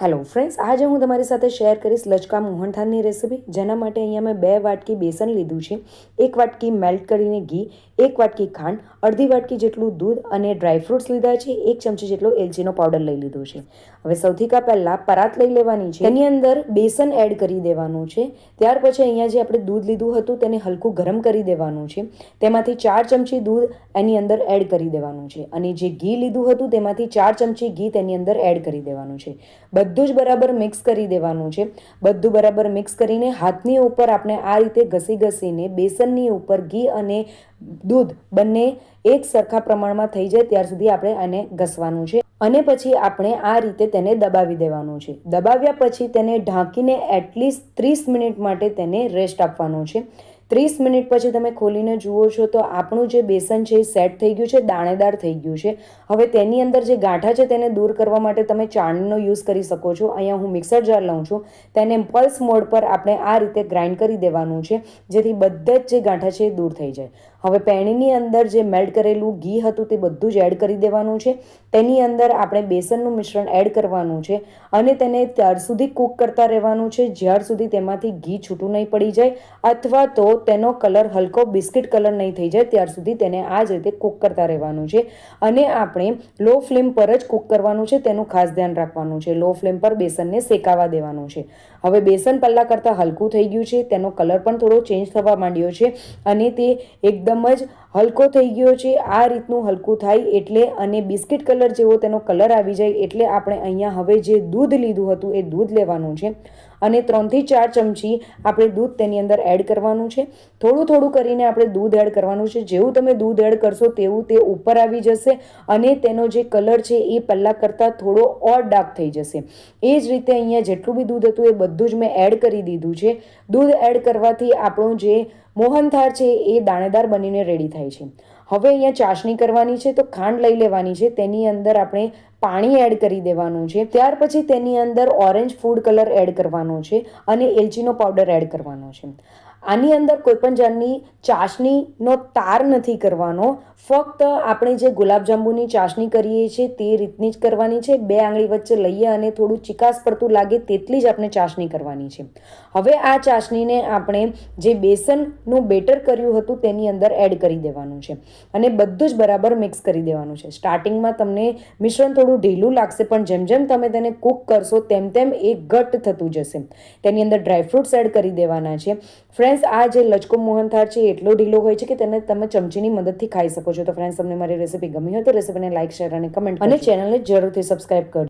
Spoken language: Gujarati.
હેલો ફ્રેન્ડ્સ, આજે હું તમારી સાથે શેર કરીશ લચકા મોહનથાળની રેસીપી. જેના માટે અહીંયા મેં 2 વાટકી બેસન લીધું છે, 1 વાટકી મેલ્ટ કરીને ઘી, 1 વાટકી ખાંડ, અડધી વાટકી જેટલું દૂધ અને ડ્રાયફ્રૂટ્સ લીધા છે, 1 ચમચી જેટલો એલચીનો પાવડર લઈ લીધો છે. હવે સૌથી પહેલાં પરાત લઈ લેવાની છે, તેની અંદર બેસન એડ કરી દેવાનું છે. ત્યાર પછી અહીંયા જે આપણે દૂધ લીધું હતું તેને હલકું ગરમ કરી દેવાનું છે. તેમાંથી 4 ચમચી દૂધ એની અંદર એડ કરી દેવાનું છે અને જે ઘી લીધું હતું તેમાંથી 4 ચમચી ઘી તેની અંદર એડ કરી દેવાનું છે. બધું જ બરાબર મિક્સ કરી દેવાનું છે. બધું બરાબર મિક્સ કરીને હાથની ઉપર આપણે આ રીતે ઘસીને બેસનની ઉપર ઘી અને દૂધ બંને એક સરખા પ્રમાણમાં થઈ જાય ત્યાર સુધી આપણે આને ઘસવાનું છે અને પછી આપણે આ રીતે તેને દબાવી દેવાનું છે. દબાવ્યા પછી તેને ઢાંકીને એટલીસ્ટ 30 મિનિટ માટે તેને રેસ્ટ આપવાનું છે. 30 મિનિટ પછી તમે ખોલીને જુઓ છો તો આપણું જે બેસન છે એ સેટ થઈ ગયું છે, દાણેદાર થઈ ગયું છે. હવે તેની અંદર જે ગાંઠા છે તેને દૂર કરવા માટે તમે ચાળણીનો યુઝ કરી શકો છો. અહીંયા હું મિક્સર જાર લઉં છું, તેને પલ્સ મોડ પર આપણે આ રીતે ગ્રાઇન્ડ કરી દેવાનું છે જેથી બધા જ જે ગાંઠા છે એ દૂર થઈ જાય. હવે પેણીની અંદર જે મેલ્ટ કરેલું ઘી હતું તે બધું જ એડ કરી દેવાનું છે. તેની અંદર આપણે બેસનનું મિશ્રણ એડ કરવાનું છે અને તેને ત્યાર સુધી કૂક કરતા રહેવાનું છે જ્યાર સુધી તેમાંથી ઘી છૂટું નહીં પડી જાય અથવા તો તેનો કલર હલકો બિસ્કિટ કલર નહીં થઈ જાય ત્યાર સુધી તેને આ જ રીતે કૂક કરતા રહેવાનું છે. અને આપણે લો ફ્લેમ પર જ કૂક કરવાનું છે, તેનું ખાસ ધ્યાન રાખવાનું છે. લો ફ્લેમ પર બેસનને શેકાવા દેવાનું છે. હવે બેસન પહેલાં કરતાં હલકું થઈ ગયું છે, તેનો કલર પણ થોડો ચેન્જ થવા માંડ્યો છે અને તે એકદમ જ હલકો થઈ ગયો છે. આ રીતનું હલકું થાય એટલે અને બિસ્કિટ કલર જેવો તેનો કલર આવી જાય એટલે આપણે અહીંયા હવે જે દૂધ લીધું હતું એ દૂધ લેવાનું છે અને 3 થી 4 ચમચી આપણે દૂધ તેની અંદર એડ કરવાનું છે. થોડું કરીને આપણે દૂધ એડ કરવાનું છે. જેવું તમે દૂધ એડ કરશો તેવું તે ઉપર આવી જશે અને તેનો જે કલર છે એ પહેલાં કરતાં થોડો ઓર ડાર્ક થઈ જશે. એ જ રીતે અહીંયા જેટલું બી દૂધ હતું એ બધું જ મેં એડ કરી દીધું છે. દૂધ એડ કરવાથી આપણું જે મોહનથાળ છે એ દાણેદાર બનીને રેડી થાય છે. હવે અહીંયા ચાસણી કરવાની છે તો ખાંડ લઈ લેવાની છે, તેની અંદર આપણે પાણી એડ કરી દેવાનું છે. ત્યાર પછી તેની અંદર ઓરેન્જ ફૂડ કલર એડ કરવાનો છે અને એલચીનો પાવડર એડ કરવાનો છે. આની અંદર કોઈપણ જાતની ચાસણીનો તાર નથી કરવાનો, ફક્ત આપણે જે ગુલાબજાંબુની ચાસણી કરીએ છીએ તે રીતની જ કરવાની છે. 2 આંગળી વચ્ચે લઈએ અને થોડું ચીકાશ પડતું લાગે તેટલી જ આપણે ચાસણી કરવાની છે. હવે આ ચાસણીને આપણે જે બેસનનું બેટર કર્યું હતું તેની અંદર એડ કરી દેવાનું છે અને બધું જ બરાબર મિક્સ કરી દેવાનું છે. સ્ટાર્ટિંગમાં તમને મિશ્રણ થોડું ઢીલું લાગશે પણ જેમ જેમ તમે તેને કૂક કરશો તેમ એ ઘટ્ટ થતું જશે. તેની અંદર ડ્રાયફ્રૂટ્સ એડ કરી દેવાના છે. ફ્રેન્ડ્સ, આ જે લચકો મોહનથાળ છે એટલો ઢીલો હોય છે કે તેને તમે ચમચીની મદદથી ખાઈ શકો છો. તો ફ્રેન્ડ્સ, તમને મારી રેસીપી ગમી હોય તો રેસીપીને લાઇક, શેર અને કમેન્ટ અને ચેનલને જરૂરથી સબસ્ક્રાઇબ કરજો.